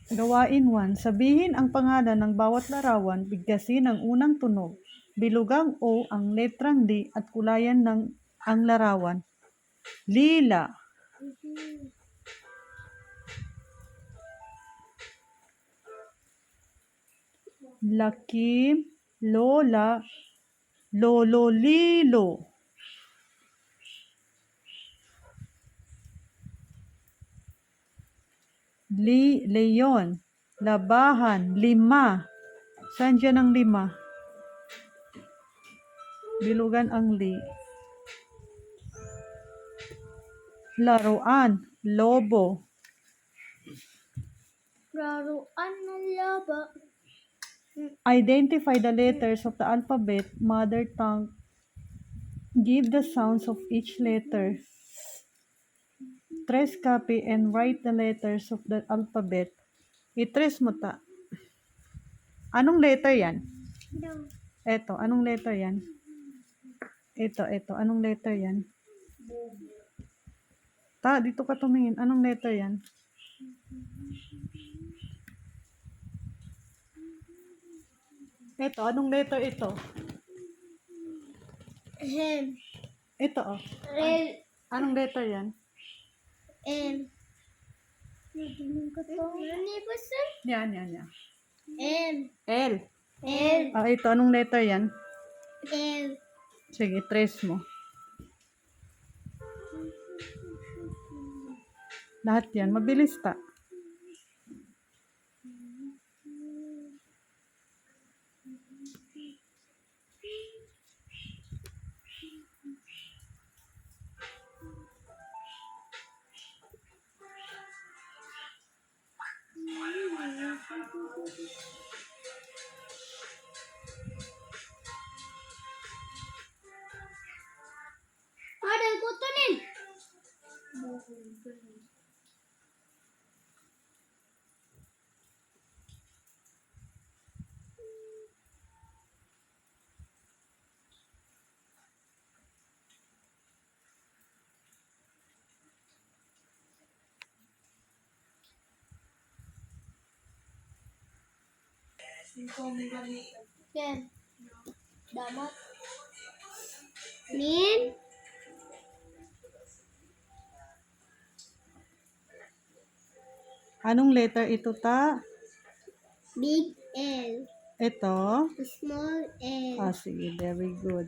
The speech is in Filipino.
Gawain 1. Sabihin ang pangalan ng bawat larawan, bigkasin ang unang tunog. Bilugang O ang letrang D at kulayan ng ang larawan. Lila. Lakim, lola, lolo, lilo. Leon, labahan, lima. Saan dyan ang lima? Bilugan ang li. Laruan, lobo. Laruan ng lobo. Identify the letters of the alphabet, mother tongue. Give the sounds of each letter. Trace, copy, and write the letters of the alphabet. I-trace mo ta. Anong letter yan? No. Eto, anong letter yan? Ito. Anong letter yan? Ta, dito ka tumingin. Anong letter yan? Ito, anong letter ito? Ito, oh. Anong letter yan? Ano ba siya? Yan. M. L. L. Ah, ito, anong letter yan? L. Sige, trace mo. Lahat yan, mabilis ta. Ada ko to nin. Yan. Damat. Nin. Anong letter ito ta? Big L. Ito? Small L. Ah, sige, very good.